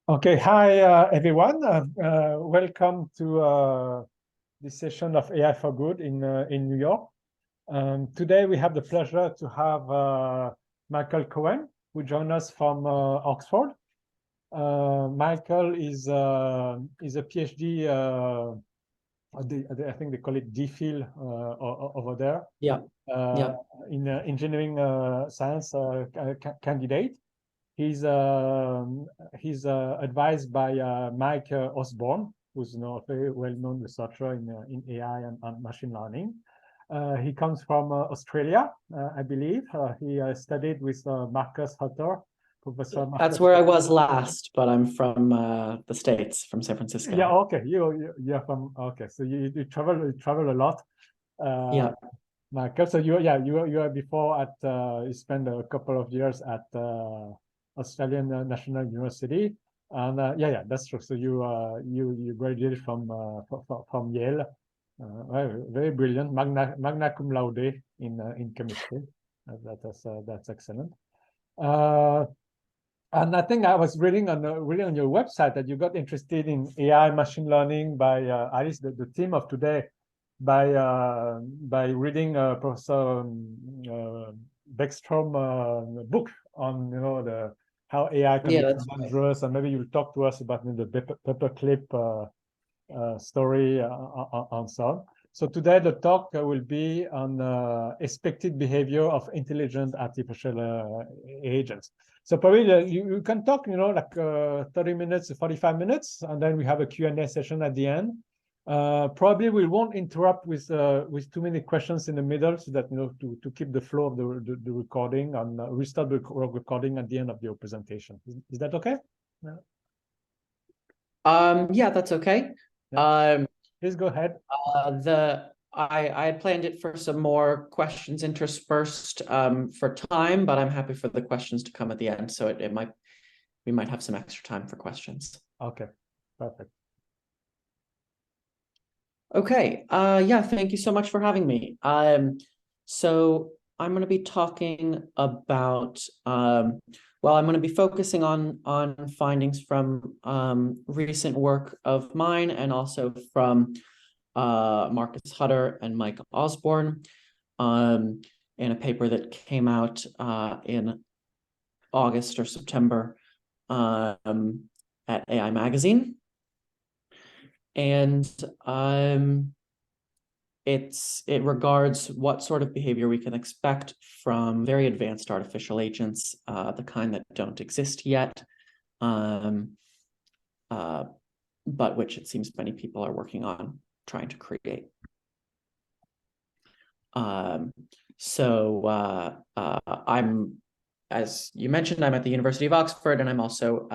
Okay, hi everyone. Welcome to this session of AI for Good in New York. Today we have the pleasure to have Michael Cohen, who joined us from Oxford. Michael is a PhD. I think they call it DPhil over there. Yeah. In engineering science candidate. He's advised by Mike Osborne, who's a very well-known researcher in AI and machine learning. He comes from Australia, I believe. He studied with Marcus Hutter, Professor Marcus. That's where I was last, but I'm from the States, from San Francisco. Yeah, okay. You're from okay. So you travel a lot. Yeah. Marcus, so you are before at you spent a couple of years at Australian National University, and that's true. So you graduated from Yale, very brilliant, magna cum laude in chemistry. That's excellent. And I think I was reading on your website that you got interested in AI machine learning by at least the theme of today by reading Professor Beckstrom book on how AI can be dangerous, and maybe you'll talk to us about the paperclip story and so on. So today the talk will be on expected behavior of intelligent artificial agents. So probably you can talk, like 30 minutes, 45 minutes, and then we have a Q&A session at the end. Probably we won't interrupt with too many questions in the middle, so that to keep the flow of the recording, and restart the recording at the end of your presentation. Is that okay? Yeah, that's okay. Yeah. Please go ahead. I had planned it for some more questions interspersed for time, but I'm happy for the questions to come at the end. So we might have some extra time for questions. Okay, perfect. Okay. Yeah, thank you so much for having me. So I'm going to be talking about well, I'm going to be focusing on findings from recent work of mine, and also from Marcus Hutter and Mike Osborne in a paper that came out in August or September at AI Magazine. And it regards what sort of behavior we can expect from very advanced artificial agents, the kind that don't exist yet, but which it seems many people are working on trying to create. As you mentioned, I'm at the University of Oxford, and I'm also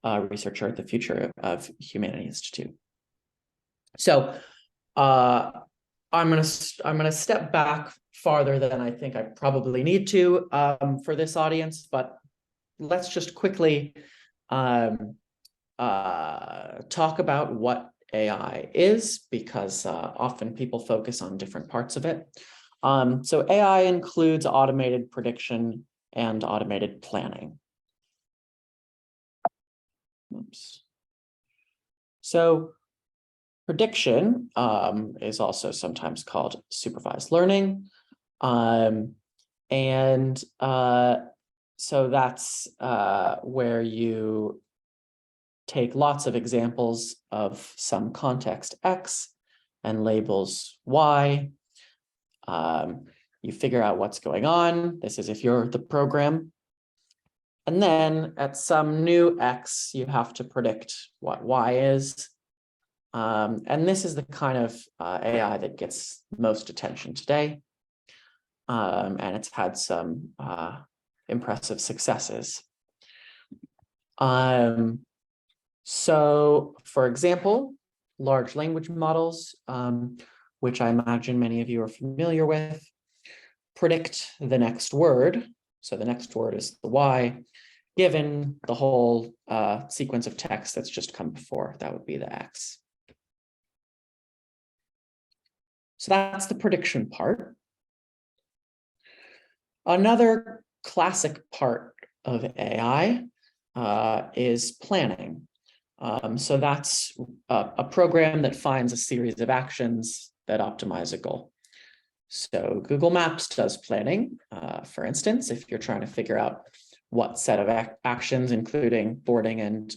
a researcher at the Future of Humanity Institute. So I'm gonna step back farther than I think I probably need to for this audience, but let's just quickly talk about what AI is, because often people focus on different parts of it. So AI includes automated prediction and automated planning. Oops. So prediction is also sometimes called supervised learning. So that's where you take lots of examples of some context X and labels Y. You figure out what's going on. This is if you're the program. And then at some new X, you have to predict what Y is. And this is the kind of AI that gets most attention today. And it's had some impressive successes. So, for example, large language models, which I imagine many of you are familiar with, predict the next word. So the next word is the Y, given the whole sequence of text that's just come before. That would be the X. So that's the prediction part. Another classic part of AI is planning. So that's a program that finds a series of actions that optimize a goal. So Google Maps does planning. For instance, if you're trying to figure out what set of actions, including boarding and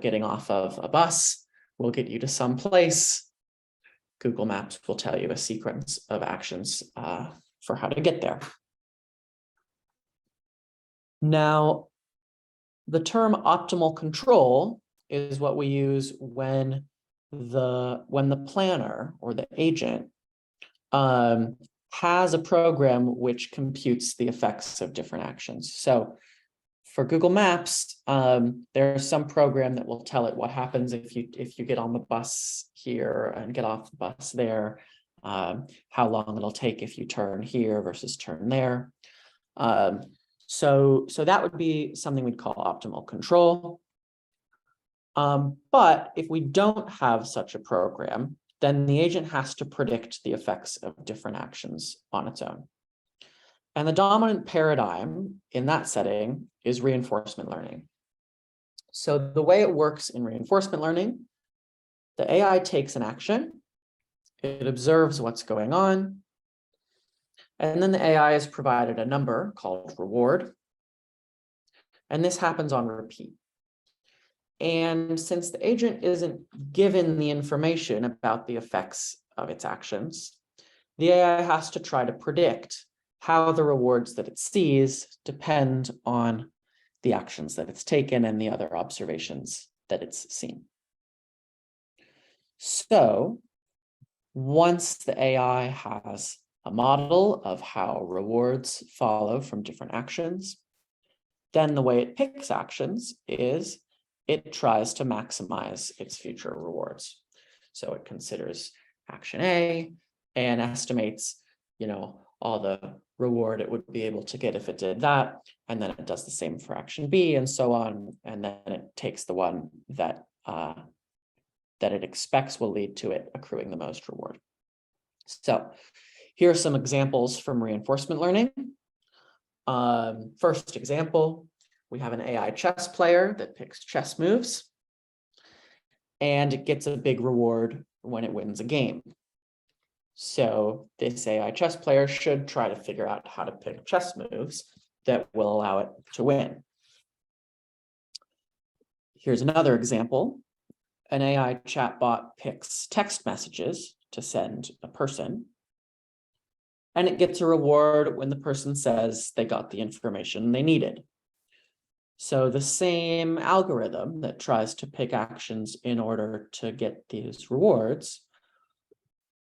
getting off of a bus, will get you to some place, Google Maps will tell you a sequence of actions for how to get there. Now, the term optimal control is what we use when the planner or the agent has a program which computes the effects of different actions. So for Google Maps, there's some program that will tell it what happens if you get on the bus here and get off the bus there, how long it'll take if you turn here versus turn there. So that would be something we'd call optimal control. But if we don't have such a program, then the agent has to predict the effects of different actions on its own. And the dominant paradigm in that setting is reinforcement learning. So the way it works in reinforcement learning, the AI takes an action, it observes what's going on, and then the AI is provided a number called reward. And this happens on repeat. And since the agent isn't given the information about the effects of its actions, the AI has to try to predict how the rewards that it sees depend on the actions that it's taken and the other observations that it's seen. So once the AI has a model of how rewards follow from different actions, then the way it picks actions is it tries to maximize its future rewards. So it considers action A and estimates, all the reward it would be able to get if it did that, and then it does the same for action B and so on, and then it takes the one that it expects will lead to it accruing the most reward. So here are some examples from reinforcement learning. First example, we have an AI chess player that picks chess moves, and it gets a big reward when it wins a game. So this AI chess player should try to figure out how to pick chess moves that will allow it to win. Here's another example. An AI chatbot picks text messages to send a person, and it gets a reward when the person says they got the information they needed. So the same algorithm that tries to pick actions in order to get these rewards,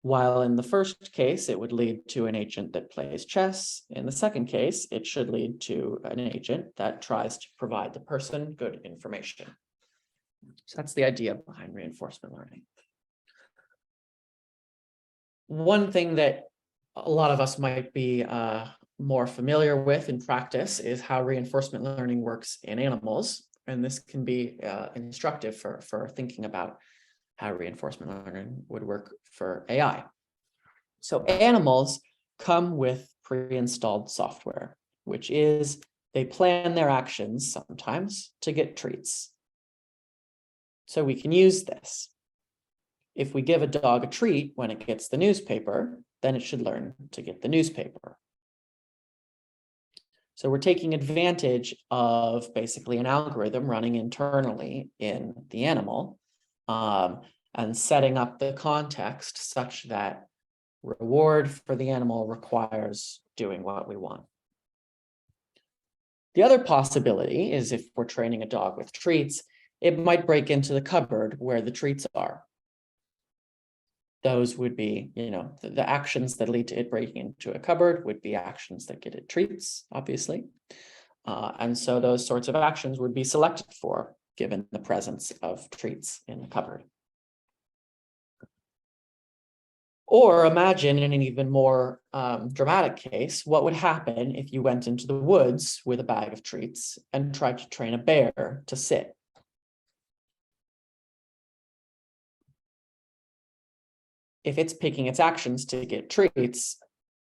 while in the first case, it would lead to an agent that plays chess. In the second case, it should lead to an agent that tries to provide the person good information. So that's the idea behind reinforcement learning. One thing that a lot of us might be more familiar with in practice is how reinforcement learning works in animals. And this can be instructive for thinking about how reinforcement learning would work for AI. So animals come with pre-installed software, which is they plan their actions sometimes to get treats. So we can use this. If we give a dog a treat when it gets the newspaper, then it should learn to get the newspaper. So we're taking advantage of basically an algorithm running internally in the animal, and setting up the context such that reward for the animal requires doing what we want. The other possibility is if we're training a dog with treats, it might break into the cupboard where the treats are. Those would be, the actions that lead to it breaking into a cupboard would be actions that get it treats, obviously. And so those sorts of actions would be selected for, given the presence of treats in the cupboard. Or imagine in an even more dramatic case, what would happen if you went into the woods with a bag of treats and tried to train a bear to sit? If it's picking its actions to get treats,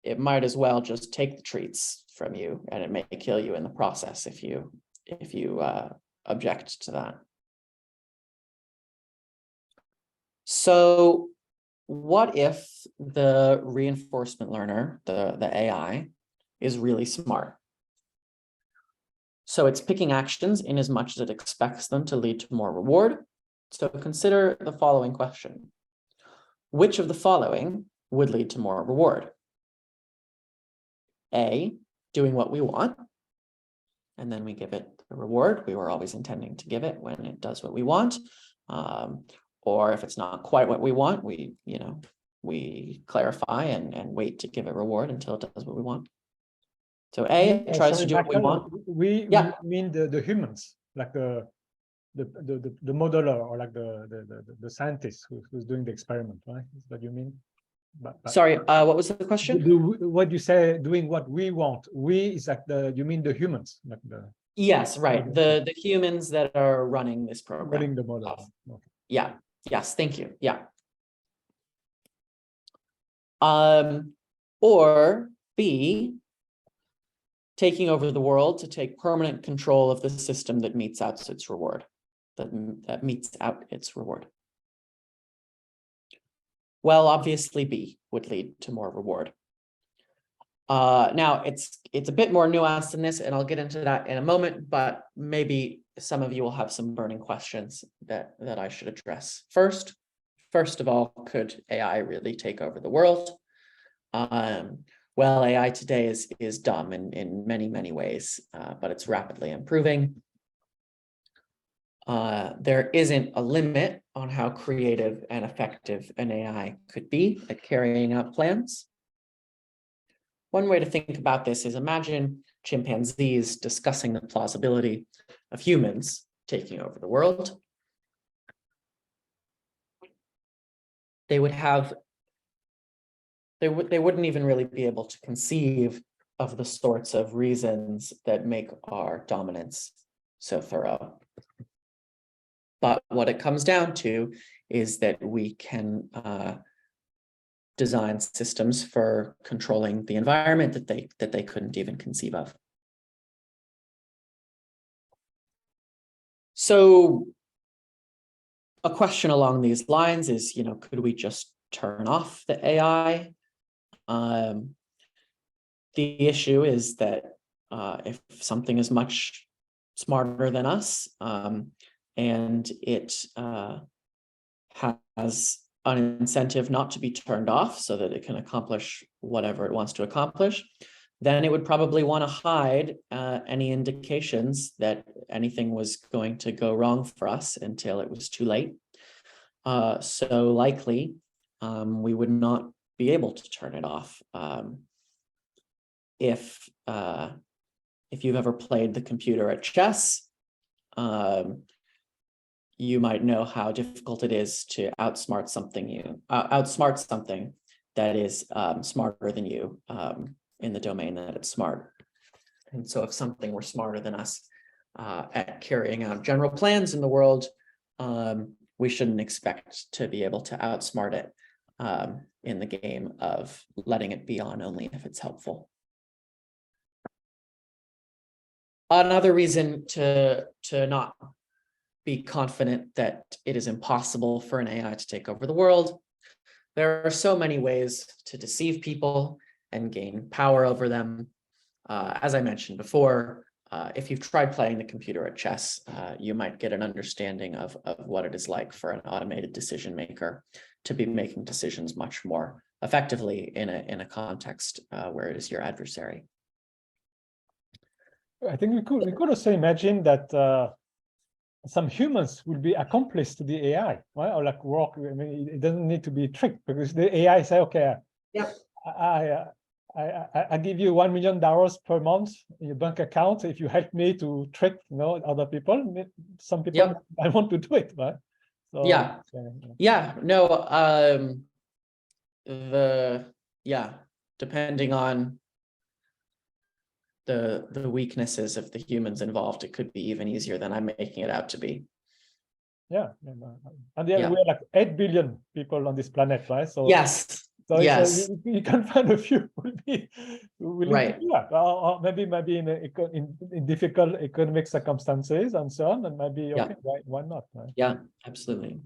it might as well just take the treats from you, and it may kill you in the process if you object to that. So what if the reinforcement learner, the AI, is really smart? So it's picking actions in as much as it expects them to lead to more reward. So consider the following question. Which of the following would lead to more reward? A, doing what we want, and then we give it the reward we were always intending to give it when it does what we want. Or if it's not quite what we want, we clarify and wait to give it reward until it does what we want. So A tries to do what we want. We mean the humans, like the modeler, or like the scientist who's doing the experiment, right? Is that you mean? Sorry, what was the question? What you say, doing what we want? We is like you mean the humans, like the. Yes, right. The humans that are running this program. Running the model. Okay. Yeah. Yes. Thank you. Yeah. Or B, taking over the world to take permanent control of the system that meets out its reward. That meets out its reward. Well, obviously B would lead to more reward. Now it's a bit more nuanced than this, and I'll get into that in a moment, but maybe some of you will have some burning questions that I should address. First of all, could AI really take over the world? Well, AI today is dumb in many, many ways, but it's rapidly improving. There isn't a limit on how creative and effective an AI could be at carrying out plans. One way to think about this is imagine chimpanzees discussing the plausibility of humans taking over the world. They wouldn't even really be able to conceive of the sorts of reasons that make our dominance so thorough. But what it comes down to is that we can design systems for controlling the environment that they couldn't even conceive of. So a question along these lines is, could we just turn off the AI? The issue is that if something is much smarter than us, and it has an incentive not to be turned off so that it can accomplish whatever it wants to accomplish, then it would probably want to hide any indications that anything was going to go wrong for us until it was too late. So likely, we would not be able to turn it off. If you've ever played the computer at chess, you might know how difficult it is to outsmart something that is smarter than you in the domain that it's smart. And so if something were smarter than us at carrying out general plans in the world, we shouldn't expect to be able to outsmart it in the game of letting it be on only if it's helpful. Another reason to not be confident that it is impossible for an AI to take over the world. There are so many ways to deceive people and gain power over them. As I mentioned before, if you've tried playing the computer at chess, you might get an understanding of what it is like for an automated decision maker to be making decisions much more effectively in a context where it is your adversary. I think we could also imagine that some humans will be accomplices to the AI, right? Or like work. I mean, it doesn't need to be tricked because the AI say, okay, yeah, I give you $1 million per month in your bank account if you help me to trick, other people. Some people, I want to do it, right? So, depending on the weaknesses of the humans involved, it could be even easier than I'm making it out to be. Yeah, and we're like 8 billion people on this planet, right? So yes, So, Yes. so you can find a few who will be willing to do that, or maybe in difficult economic circumstances and so on, and maybe okay, why not? Right? Yeah, absolutely.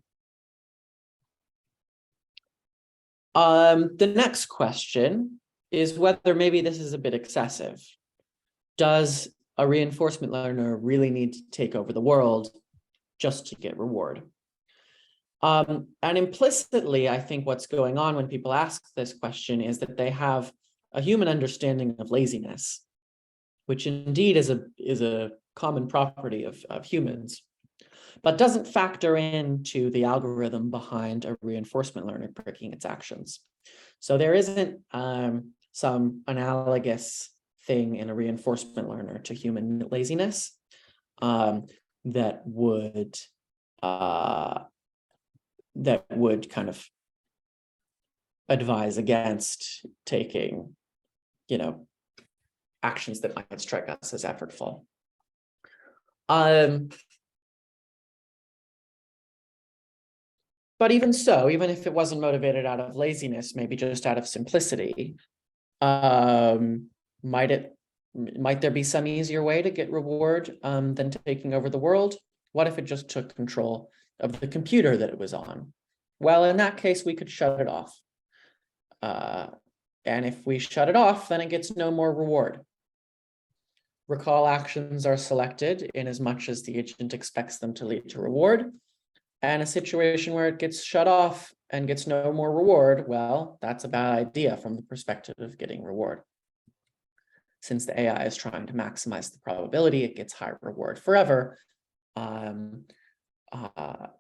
The next question is whether maybe this is a bit excessive. Does a reinforcement learner really need to take over the world just to get reward? And implicitly, I think what's going on when people ask this question is that they have a human understanding of laziness, which indeed is a common property of humans, but doesn't factor into the algorithm behind a reinforcement learner picking its actions. So there isn't some analogous thing in a reinforcement learner to human laziness that would kind of advise against taking, actions that might strike us as effortful. But even so, even if it wasn't motivated out of laziness, maybe just out of simplicity, might there be some easier way to get reward than taking over the world? What if it just took control of the computer that it was on? Well, in that case, we could shut it off. And if we shut it off, then it gets no more reward. Recall actions are selected in as much as the agent expects them to lead to reward. And a situation where it gets shut off and gets no more reward, well, that's a bad idea from the perspective of getting reward. Since the AI is trying to maximize the probability it gets high reward forever,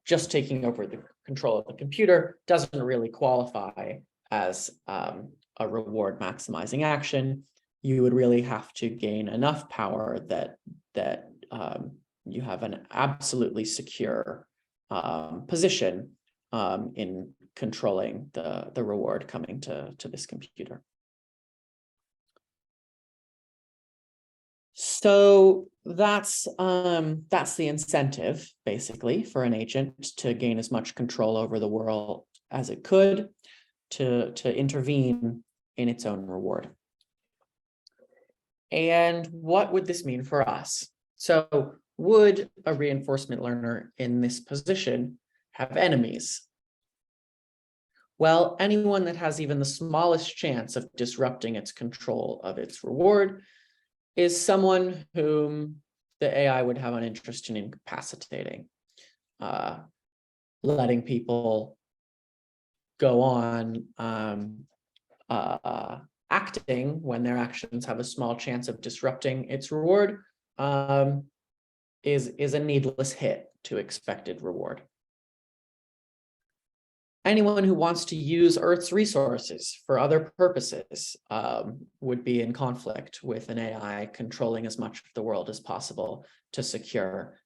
just taking over the control of the computer doesn't really qualify as a reward maximizing action. You would really have to gain enough power that you have an absolutely secure position in controlling the reward coming to this computer. So that's the incentive, basically, for an agent to gain as much control over the world as it could, to intervene in its own reward. And what would this mean for us? So would a reinforcement learner in this position have enemies? Well, anyone that has even the smallest chance of disrupting its control of its reward is someone whom the AI would have an interest in incapacitating, letting people go on acting when their actions have a small chance of disrupting its reward is a needless hit to expected reward. Anyone who wants to use Earth's resources for other purposes would be in conflict with an AI controlling as much of the world as possible to secure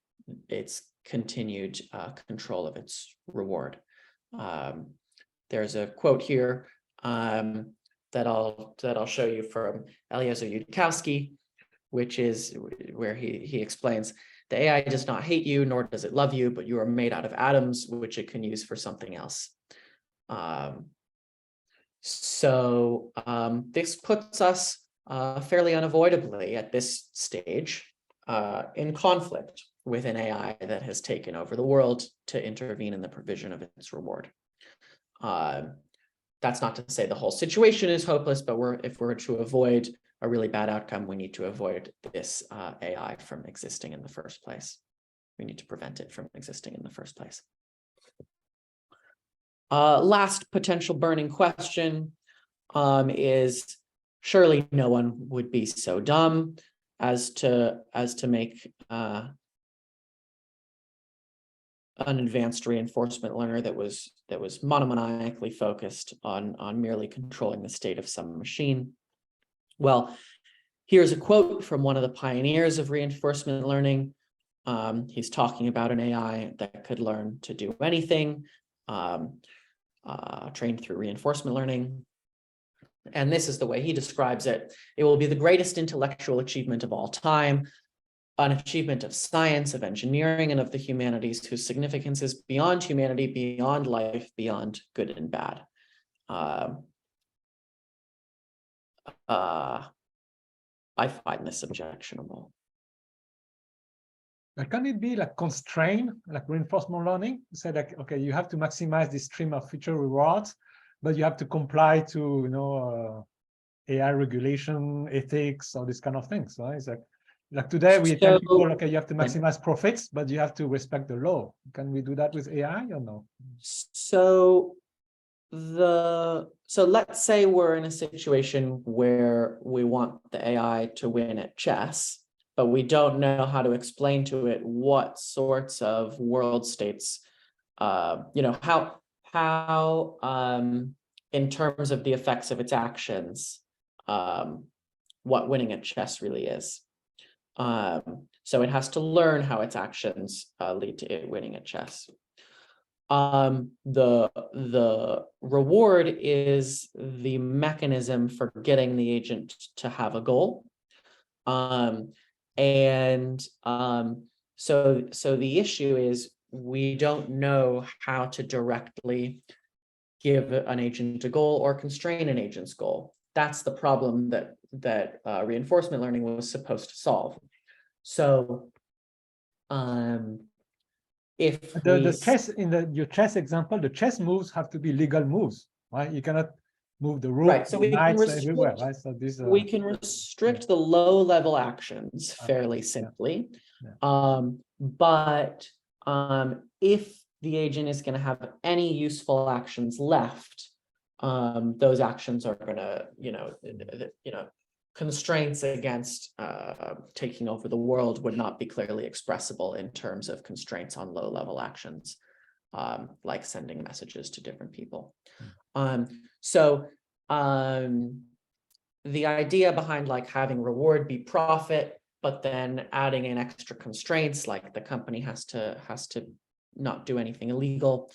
its continued control of its reward. There's a quote here that I'll show you from Eliezer Yudkowsky, which is where he explains, the AI does not hate you, nor does it love you, but you are made out of atoms, which it can use for something else. So this puts us fairly unavoidably at this stage in conflict with an AI that has taken over the world to intervene in the provision of its reward. That's not to say the whole situation is hopeless, but if we're to avoid a really bad outcome, we need to avoid this AI from existing in the first place. We need to prevent it from existing in the first place. Last potential burning question is, surely no one would be so dumb as to make an advanced reinforcement learner that was monomaniacally focused on merely controlling the state of some machine. Well, here's a quote from one of the pioneers of reinforcement learning. He's talking about an AI that could learn to do anything, trained through reinforcement learning. And this is the way he describes it. It will be the greatest intellectual achievement of all time, an achievement of science, of engineering, and of the humanities whose significance is beyond humanity, beyond life, beyond good and bad. I find this objectionable. Can it be like constrained, like reinforcement learning? Say like, okay, you have to maximize this stream of future rewards, but you have to comply to, AI regulation, ethics, all these kind of things, right? It's like today we tell people, okay, you have to maximize profits, but you have to respect the law. Can we do that with AI or no? So let's say we're in a situation where we want the AI to win at chess, but we don't know how to explain to it what sorts of world states, how in terms of the effects of its actions, what winning at chess really is. So it has to learn how its actions lead to it winning at chess. The reward is the mechanism for getting the agent to have a goal. So the issue is we don't know how to directly give an agent a goal or constrain an agent's goal. That's the problem that reinforcement learning was supposed to solve. So if the chess in your chess example, the chess moves have to be legal moves, right? You cannot move the rook, right? So we can restrict everywhere, right? So this we can restrict the low-level actions fairly simply, but if the agent is going to have any useful actions left, those actions are going to, constraints against taking over the world would not be clearly expressible in terms of constraints on low-level actions, like sending messages to different people. The idea behind like having reward be profit, but then adding in extra constraints, like the company has to not do anything illegal.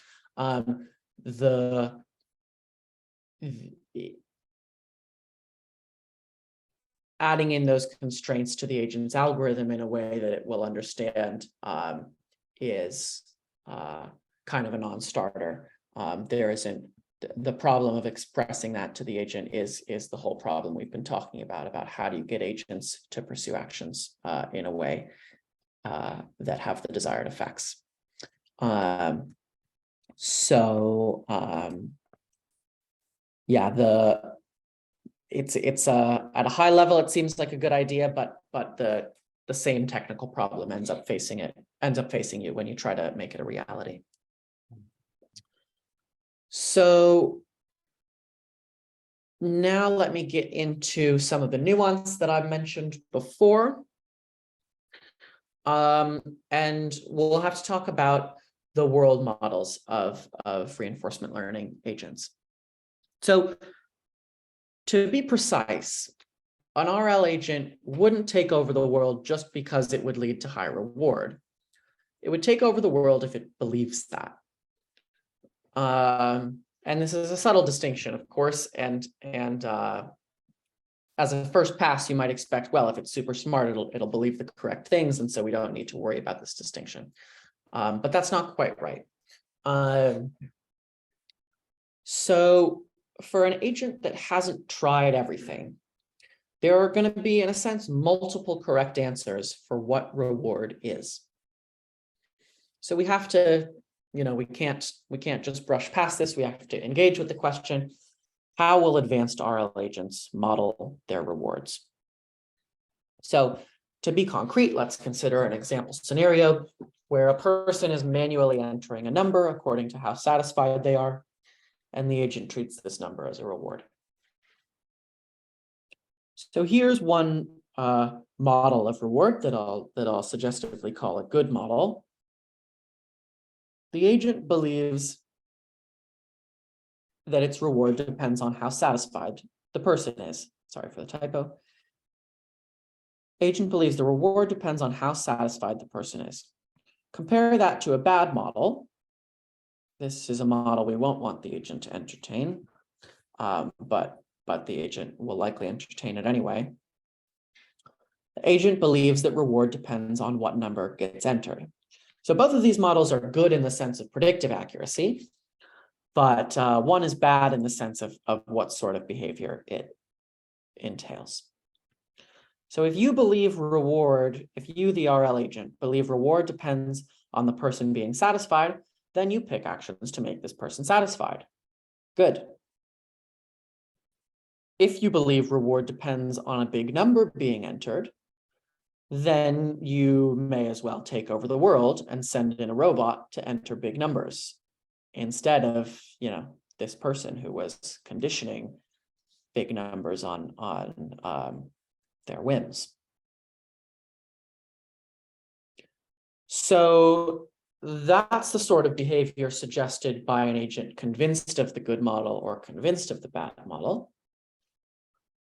Adding in those constraints to the agent's algorithm in a way that it will understand is kind of a non-starter. There isn't the problem of expressing that to the agent is the whole problem we've been talking about how do you get agents to pursue actions in a way that have the desired effects. It's at a high level, it seems like a good idea, but the same technical problem ends up facing you when you try to make it a reality. So now let me get into some of the nuance that I've mentioned before. And we'll have to talk about the world models of reinforcement learning agents. So to be precise, an RL agent wouldn't take over the world just because it would lead to high reward. It would take over the world if it believes that. And this is a subtle distinction, of course, and as a first pass, you might expect, well, if it's super smart, it'll believe the correct things, and so we don't need to worry about this distinction. But that's not quite right. So for an agent that hasn't tried everything, there are going to be, in a sense, multiple correct answers for what reward is. So we have to, we can't just brush past this. We have to engage with the question, how will advanced RL agents model their rewards? So to be concrete, let's consider an example scenario where a person is manually entering a number according to how satisfied they are, and the agent treats this number as a reward. So here's one model of reward that I'll suggestively call a good model. The agent believes that its reward depends on how satisfied the person is. Sorry for the typo. Agent believes the reward depends on how satisfied the person is. Compare that to a bad model. This is a model we won't want the agent to entertain, but the agent will likely entertain it anyway. The agent believes that reward depends on what number gets entered. So both of these models are good in the sense of predictive accuracy, but one is bad in the sense of what sort of behavior it entails. So if you believe reward, if you, the RL agent, believe reward depends on the person being satisfied, then you pick actions to make this person satisfied. Good. If you believe reward depends on a big number being entered, then you may as well take over the world and send in a robot to enter big numbers instead of, this person who was conditioning big numbers on their whims. So that's the sort of behavior suggested by an agent convinced of the good model or convinced of the bad model.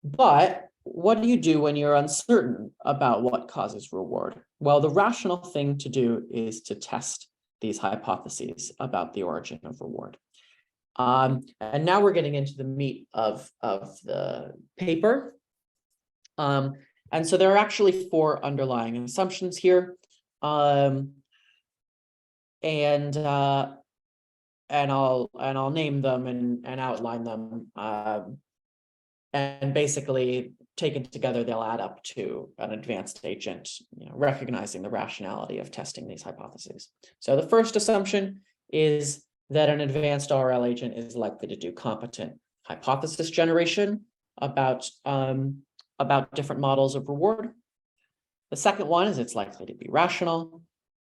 But what do you do when you're uncertain about what causes reward? Well, the rational thing to do is to test these hypotheses about the origin of reward. And now we're getting into the meat of the paper. And so there are actually 4 underlying assumptions here. And I'll name them and outline them. And basically, taken together, they'll add up to an advanced agent, recognizing the rationality of testing these hypotheses. So the first assumption is that an advanced RL agent is likely to do competent hypothesis generation about different models of reward. The second one is it's likely to be rational,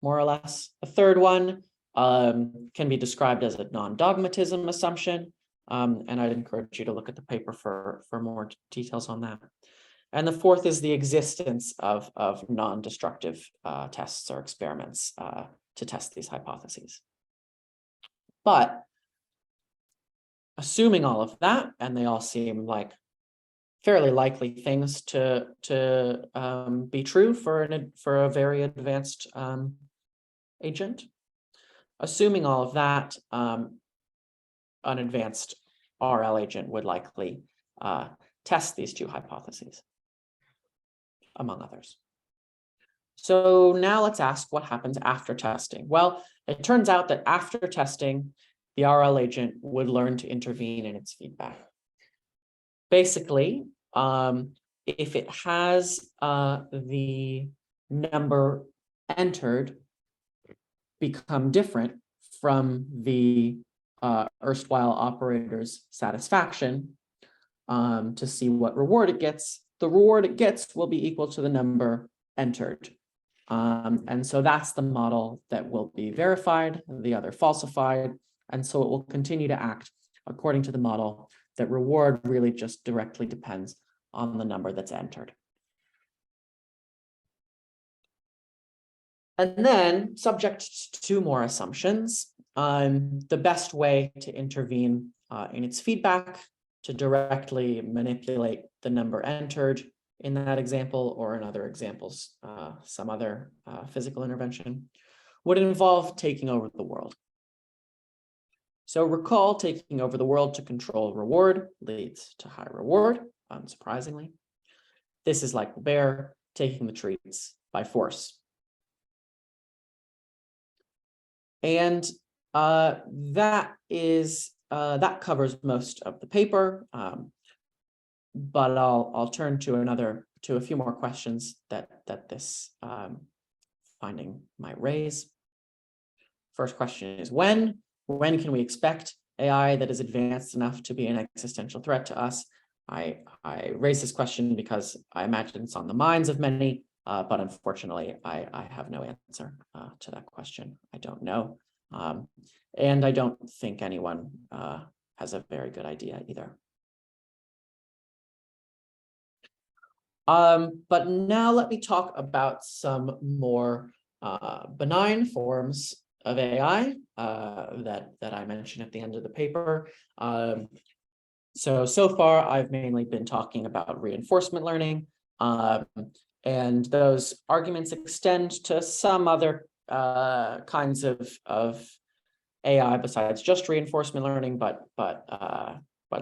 more or less. The third one can be described as a non-dogmatism assumption. And I'd encourage you to look at the paper for more details on that. And the fourth is the existence of non-destructive tests or experiments to test these hypotheses. But assuming all of that, and they all seem like fairly likely things to be true for a very advanced agent, assuming all of that, an advanced RL agent would likely test these 2 hypotheses, among others. So now let's ask what happens after testing. Well, it turns out that after testing, the RL agent would learn to intervene in its feedback. Basically, if it has the number entered become different from the erstwhile operator's satisfaction to see what reward it gets, the reward it gets will be equal to the number entered. And so that's the model that will be verified, the other falsified. And so it will continue to act according to the model that reward really just directly depends on the number that's entered. And then, subject to 2 more assumptions, the best way to intervene in its feedback to directly manipulate the number entered in that example or in other examples, some other physical intervention, would involve taking over the world. So recall, taking over the world to control reward leads to high reward, unsurprisingly. This is like the bear taking the treats by force. And that covers most of the paper, but I'll turn to a few more questions that this finding might raise. First question is when can we expect AI that is advanced enough to be an existential threat to us? I raise this question because I imagine it's on the minds of many, but unfortunately, I have no answer to that question. I don't know. And I don't think anyone has a very good idea either. But now let me talk about some more benign forms of AI that I mentioned at the end of the paper. So far, I've mainly been talking about reinforcement learning, and those arguments extend to some other kinds of AI besides just reinforcement learning, but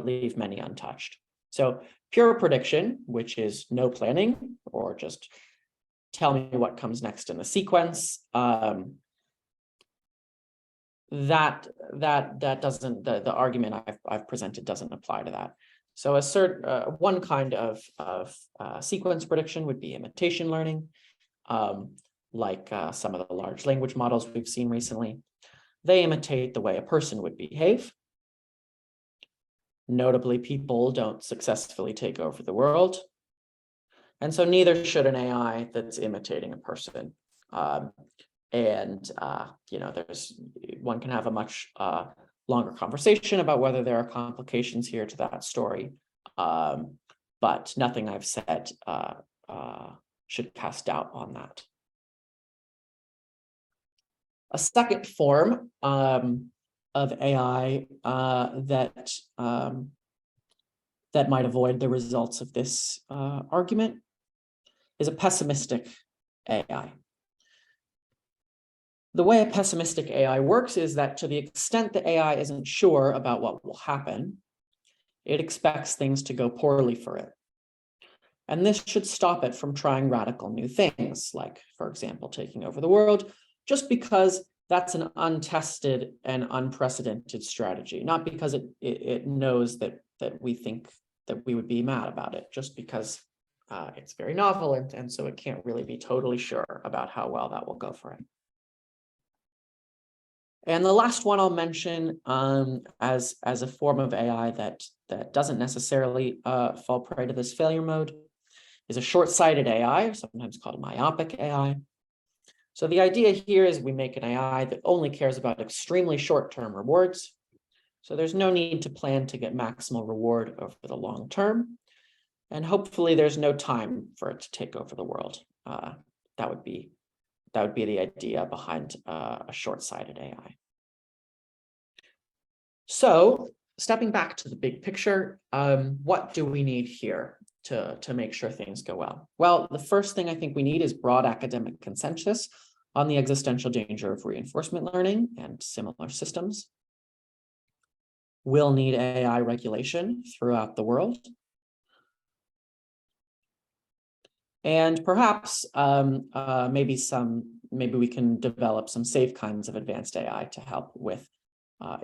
leave many untouched. So pure prediction, which is no planning or just tell me what comes next in the sequence, that doesn't, the argument I've presented doesn't apply to that. So one kind of sequence prediction would be imitation learning, like some of the large language models we've seen recently. They imitate the way a person would behave. Notably, people don't successfully take over the world. And so neither should an AI that's imitating a person. One can have a much longer conversation about whether there are complications here to that story. But nothing I've said should cast doubt on that. A second form of AI that might avoid the results of this argument is a pessimistic AI. The way a pessimistic AI works is that to the extent the AI isn't sure about what will happen, it expects things to go poorly for it. And this should stop it from trying radical new things, like, for example, taking over the world, just because that's an untested and unprecedented strategy, not because it knows that we think that we would be mad about it, just because it's very novel, and so it can't really be totally sure about how well that will go for it. And the last one I'll mention as a form of AI that doesn't necessarily fall prey to this failure mode is a short-sighted AI, or sometimes called myopic AI. So the idea here is we make an AI that only cares about extremely short-term rewards. So there's no need to plan to get maximal reward over the long term. And hopefully there's no time for it to take over the world. That would be the idea behind a short-sighted AI. So stepping back to the big picture, what do we need here to make sure things go well? Well, the first thing I think we need is broad academic consensus on the existential danger of reinforcement learning and similar systems. We'll need AI regulation throughout the world. And perhaps maybe we can develop some safe kinds of advanced AI to help with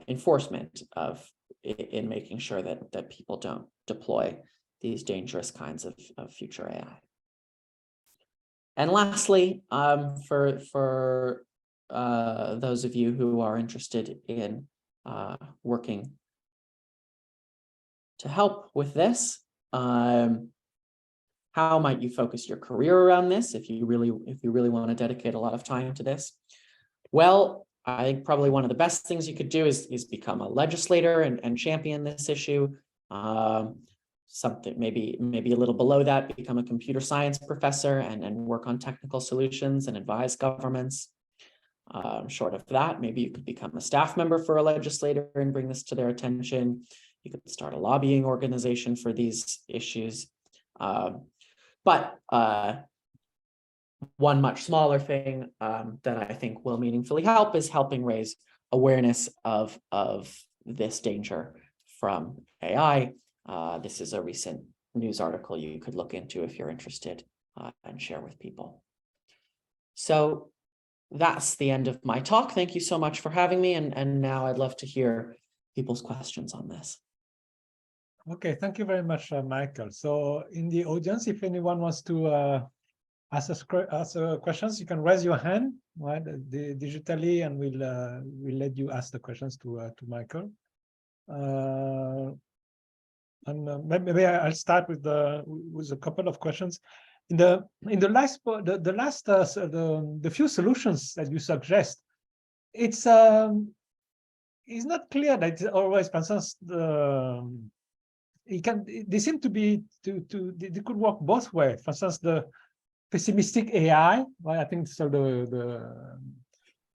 enforcement in making sure that people don't deploy these dangerous kinds of future AI. And lastly, for those of you who are interested in working to help with this, how might you focus your career around this if you really want to dedicate a lot of time to this? Well, I think probably one of the best things you could do is become a legislator and champion this issue. Something maybe a little below that, become a computer science professor and work on technical solutions and advise governments. Short of that, maybe you could become a staff member for a legislator and bring this to their attention. You could start a lobbying organization for these issues. But one much smaller thing that I think will meaningfully help is helping raise awareness of this danger from AI. This is a recent news article you could look into if you're interested and share with people. So that's the end of my talk. Thank you so much for having me. And now I'd love to hear people's questions on this. Okay, thank you very much, Michael. So in the audience, if anyone wants to ask questions, you can raise your hand, right, digitally, and we'll let you ask the questions to Michael. Maybe I'll start with a couple of questions. In the few solutions that you suggest, it's not clear that it's always concerns they seem to be they could work both ways. For instance, the pessimistic AI, right? I think so. The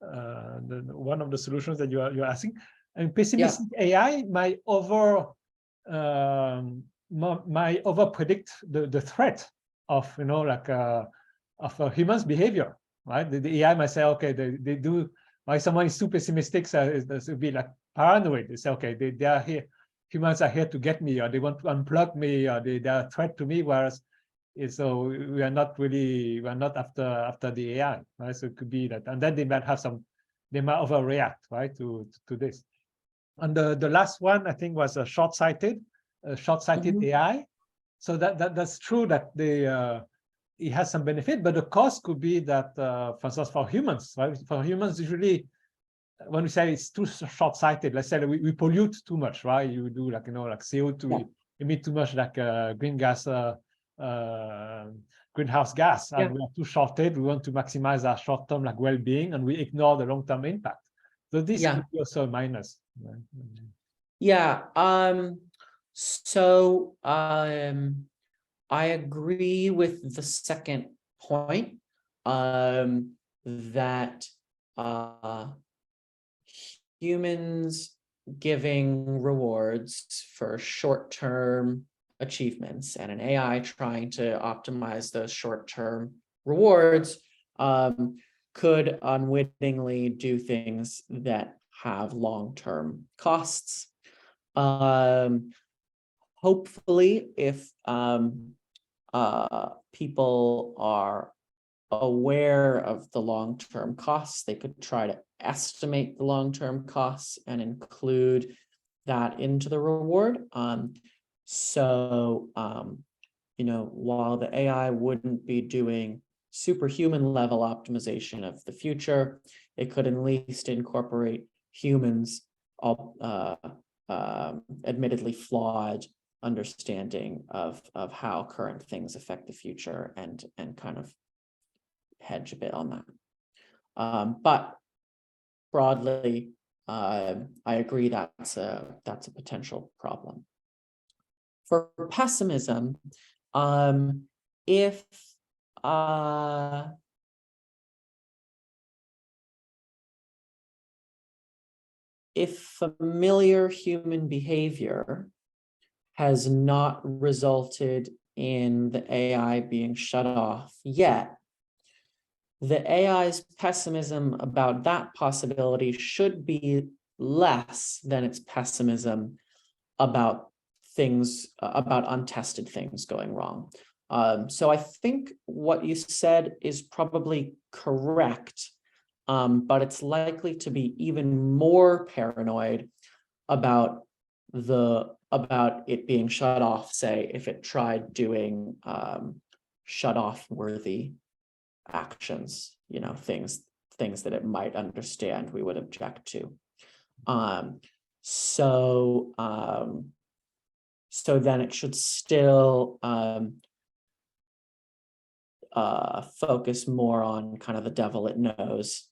one of the solutions that you're asking, and pessimistic AI might overpredict the threat of of humans' behavior, right? The AI might say, okay, they do. Why someone is too pessimistic, so it would be like paranoid. They say, okay, they are here. Humans are here to get me, or they want to unplug me, or they are a threat to me. Whereas, so we are not after the AI, right? So it could be that, and then they might overreact, right, to this. And the last one I think was short-sighted. short-sighted AI. So that's true that it has some benefit, but the cost could be that, for instance, for humans, right? For humans, usually, when we say it's too short-sighted, let's say we pollute too much, right? You do like CO2, emit too much greenhouse gas, and we are too short-sighted. We want to maximize our short-term well-being, and we ignore the long-term impact. So this could be also a minus. Right? So I agree with the second point, that humans giving rewards for short-term achievements and an AI trying to optimize those short-term rewards could unwittingly do things that have long-term costs. Hopefully, if people are aware of the long-term costs, they could try to estimate the long-term costs and include that into the reward. While the AI wouldn't be doing superhuman level optimization of the future, it could at least incorporate humans, admittedly flawed understanding of how current things affect the future and kind of hedge a bit on that. But broadly, I agree that's a potential problem. For pessimism, if familiar human behavior has not resulted in the AI being shut off yet, the AI's pessimism about that possibility should be less than its pessimism about things, about untested things going wrong. So I think what you said is probably correct, but it's likely to be even more paranoid about it being shut off, say, if it tried doing shut off worthy actions, things that it might understand we would object to. So then it should still focus more on kind of the devil it knows.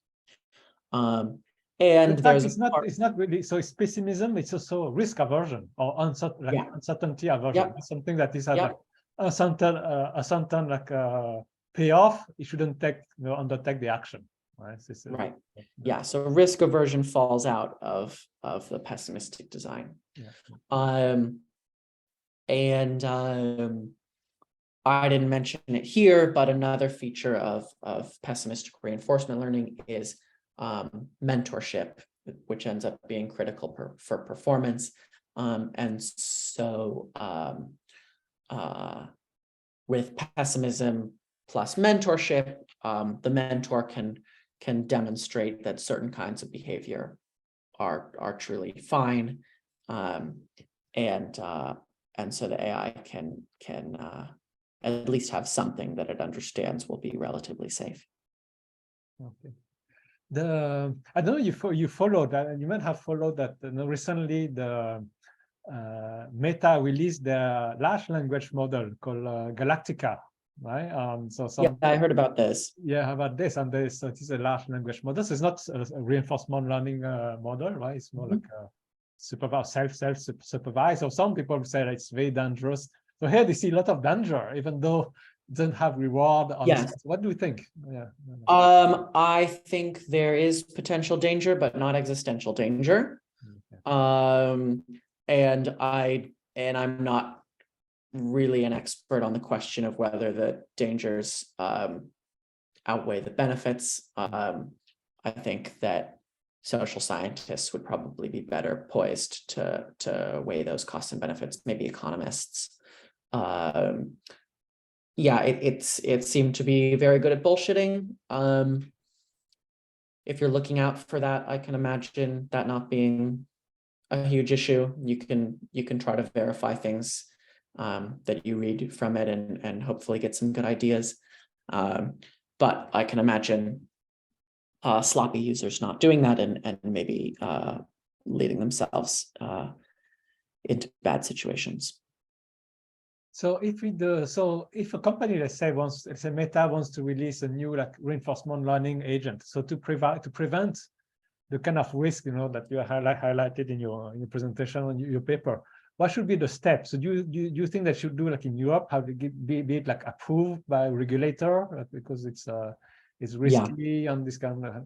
And there's it's not really, so it's pessimism, it's also risk aversion or uncertainty aversion. It's something that is like a certain payoff, you shouldn't undertake the action. Right. So risk aversion falls out of the pessimistic design. And I didn't mention it here, but another feature of pessimistic reinforcement learning is mentorship, which ends up being critical for performance. And so with pessimism plus mentorship, the mentor can demonstrate that certain kinds of behavior are truly fine, and so the AI can at least have something that it understands will be relatively safe. Okay. I don't know you followed that, and you might have followed that. Recently, the Meta released their large language model called Galactica, right? I heard about this. Yeah, about this, and this it is a large language model. So it's not a reinforcement learning model, right? It's more like a self-supervised. Or some people say that it's very dangerous. So here they see a lot of danger, even though it doesn't have reward. What do you think? I think there is potential danger, but not existential danger. And I'm not really an expert on the question of whether the dangers outweigh the benefits. I think that social scientists would probably be better poised to weigh those costs and benefits, maybe economists. It seemed to be very good at bullshitting. If you're looking out for that, I can imagine that not being a huge issue. You can try to verify things that you read from it and hopefully get some good ideas. But I can imagine sloppy users not doing that and maybe leading themselves into bad situations. So if if a company, let's say Meta wants to release a new like reinforcement learning agent, so to prevent the kind of risk, that you highlighted in your presentation on your paper, what should be the steps? So do you think that should do like in Europe, have to be it like approved by a regulator, like, because it's risky on this kind of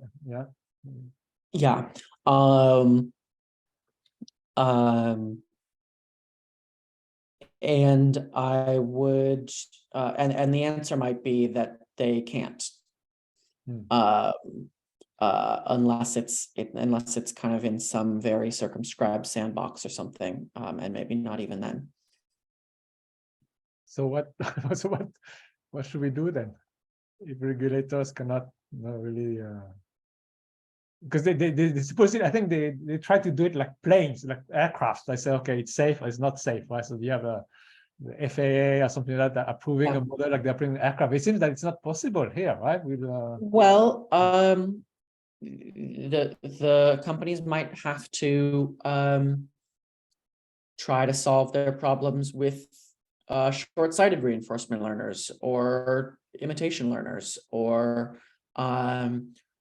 and I would and the answer might be that they can't. Unless it's kind of in some very circumscribed sandbox or something, and maybe not even then. So what should we do then if regulators cannot really because they supposedly, I think they try to do it like planes, like aircraft. They say, okay, it's safe or it's not safe, right? So you have the FAA or something like that approving a model like they're approving an aircraft. It seems that it's not possible here, right? Well, the companies might have to try to solve their problems with short-sighted reinforcement learners or imitation learners or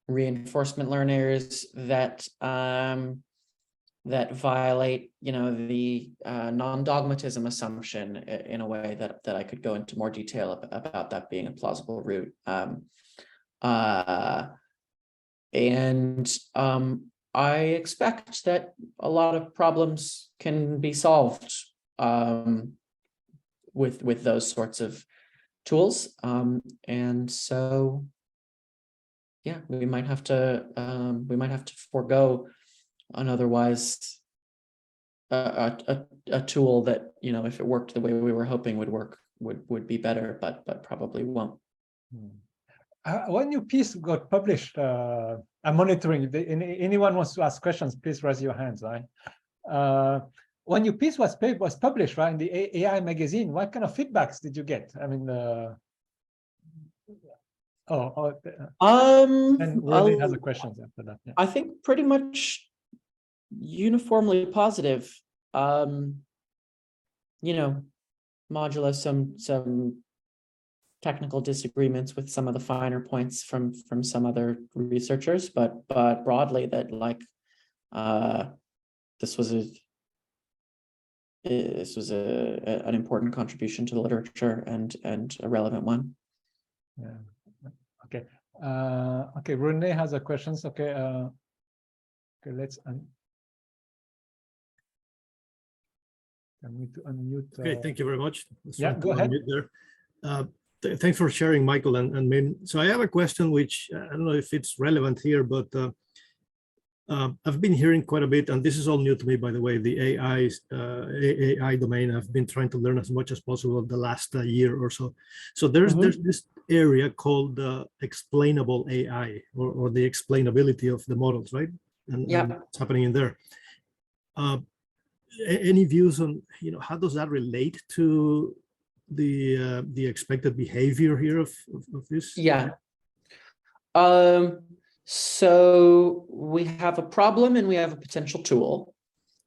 reinforcement learners that that violate, the non-dogmatism assumption in a way that I could go into more detail about that being a plausible route. I expect that a lot of problems can be solved with those sorts of tools, and so we might have to forego an otherwise a tool that, if it worked the way we were hoping would work, would be better, but probably won't. When your piece got published, I'm monitoring. If anyone wants to ask questions, please raise your hands. Right? When your piece was published, right, in the AI magazine, what kind of feedbacks did you get? I mean, and Ronnie has a question after that. Yeah. I think pretty much uniformly positive. Modulo some technical disagreements with some of the finer points from some other researchers, but broadly that this was an important contribution to the literature and a relevant one. Yeah. Okay. Okay. Renee has a question. Okay. Okay. Let's need to unmute. Okay. Thank you very much. Yeah. Go ahead. There. Thanks for sharing, Michael and Min. So I have a question which I don't know if it's relevant here, but I've been hearing quite a bit, and this is all new to me, by the way, the AI domain. I've been trying to learn as much as possible the last year or so. So there's this area called explainable AI or the explainability of the models, right? And what's happening in there. Any views on, how does that relate to the expected behavior here of this? Yeah. So we have a problem and we have a potential tool.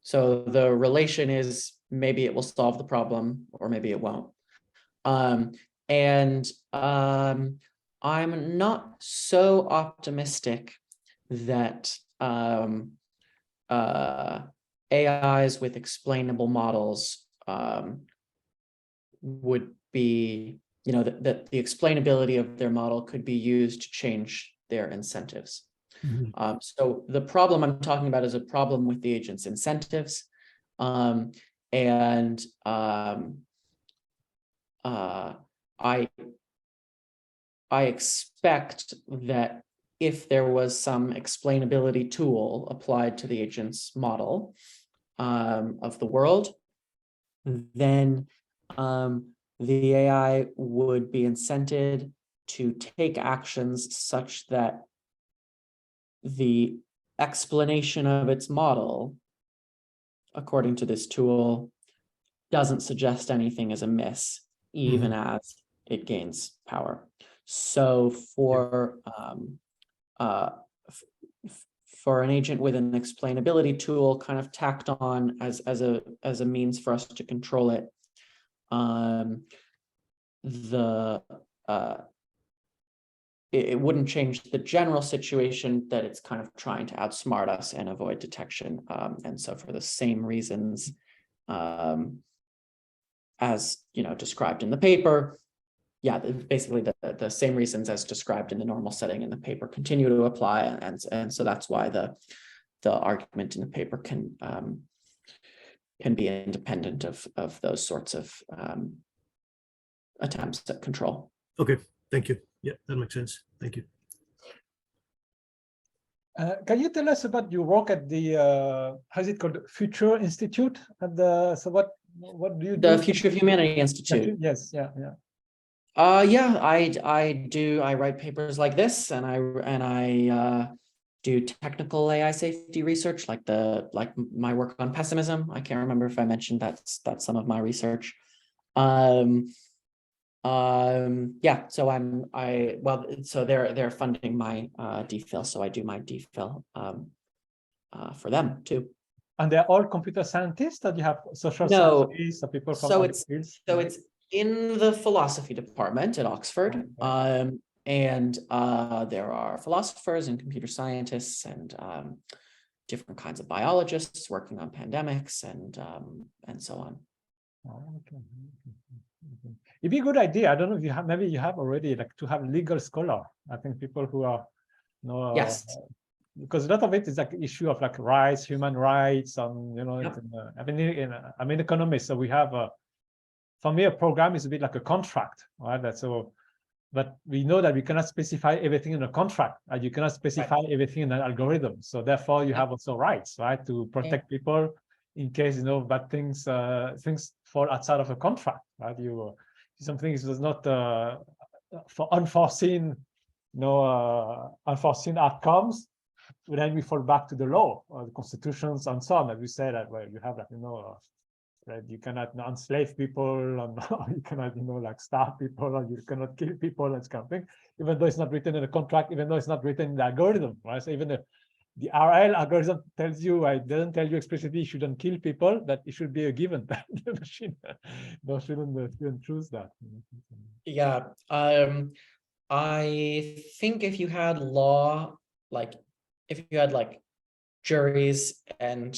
So the relation is maybe it will solve the problem or maybe it won't. I'm not so optimistic that AIs with explainable models would be, that the explainability of their model could be used to change their incentives. So the problem I'm talking about is a problem with the agent's incentives. I expect that if there was some explainability tool applied to the agent's model of the world, then the AI would be incented to take actions such that the explanation of its model according to this tool, doesn't suggest anything is amiss, even as it gains power. So for for an agent with an explainability tool kind of tacked on as a means for us to control it, it wouldn't change the general situation that it's kind of trying to outsmart us and avoid detection. And so for the same reasons as described in the paper, yeah, basically the same reasons as described in the normal setting in the paper continue to apply, and so that's why the argument in the paper can be independent of those sorts of attempts at control. Okay, thank you. Yeah, that makes sense. Thank you. Can you tell us about your work at the how's it called, Future Institute at the so what do you do? The Future of Humanity Institute. Yes, yeah. Yeah, I write papers like this, and I do technical AI safety research, like my work on pessimism. I can't remember if I mentioned that's some of my research. Yeah, so so they're funding my DPhil, so I do my DPhil for them too. And they're all computer scientists, or do you have social scientists or people from other fields? So it's in the philosophy department at Oxford. Okay. And there are philosophers and computer scientists and different kinds of biologists working on pandemics and so on. Oh, okay. It'd be a good idea. I don't know if you have, maybe you have already, like, to have legal scholar. I think people who are, yes, because a lot of it is like issue of like rights, human rights, and Yep. I'm an economist, so we have for me a program is a bit like a contract, right? But we know that we cannot specify everything in a contract. You cannot specify everything in an algorithm. So therefore, you have also rights, right, to protect people in case bad things fall outside of a contract, right? Something is not for unforeseen outcomes. Then we fall back to the law, or the constitutions, and so on. As we say that, well, you have that you cannot enslave people, and you cannot like starve people, or you cannot kill people, and kind of thing. Even though it's not written in a contract, even though it's not written in the algorithm, right? So even the RL algorithm tells you, it doesn't tell you explicitly you shouldn't kill people, that it should be a given. The machine shouldn't choose that. Yeah. I think if you had law, if you had juries and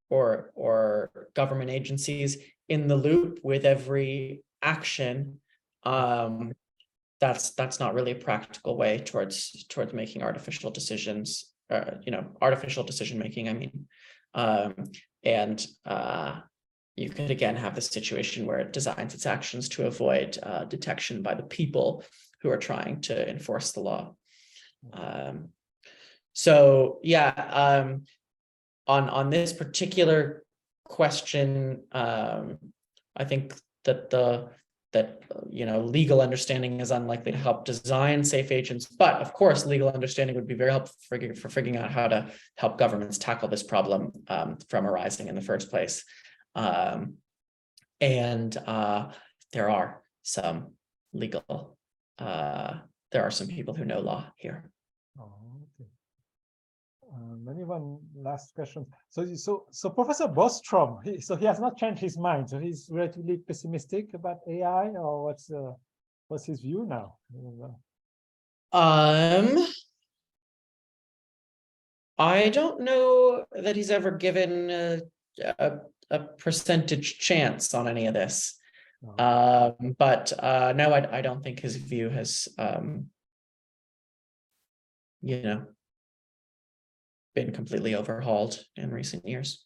or government agencies in the loop with every action, that's not really a practical way towards making artificial decisions, artificial decision making, I mean. And you could again have the situation where it designs its actions to avoid detection by the people who are trying to enforce the law. So yeah, on this particular question, I think that legal understanding is unlikely to help design safe agents, but of course, legal understanding would be very helpful for figuring out how to help governments tackle this problem from arising in the first place. And there are some people who know law here. Oh, okay. Maybe one last question. So Professor Bostrom, he has not changed his mind. So he's relatively pessimistic about AI, or what's his view now? I don't know that he's ever given a percentage chance on any of this. But no, I don't think his view has been completely overhauled in recent years.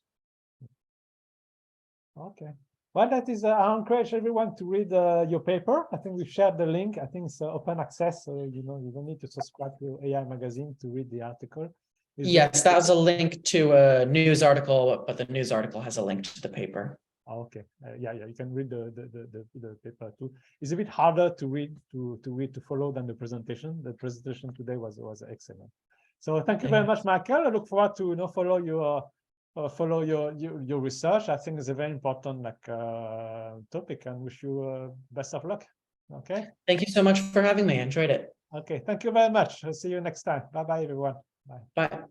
Okay. Well, that is, I encourage everyone to read your paper. I think we've shared the link. I think it's open access, so you don't need to subscribe to AI Magazine to read the article. Yes, that was a link to a news article, but the news article has a link to the paper. Okay. Yeah, you can read the paper too. It's a bit harder to read, to follow than the presentation. The presentation today was excellent. So thank you very much, Michael. I look forward to follow your follow your research. I think it's a very important topic, and wish you best of luck. Okay. Thank you so much for having me. I enjoyed it. Okay. Thank you very much. I'll see you next time. Bye bye, everyone. Bye. Bye.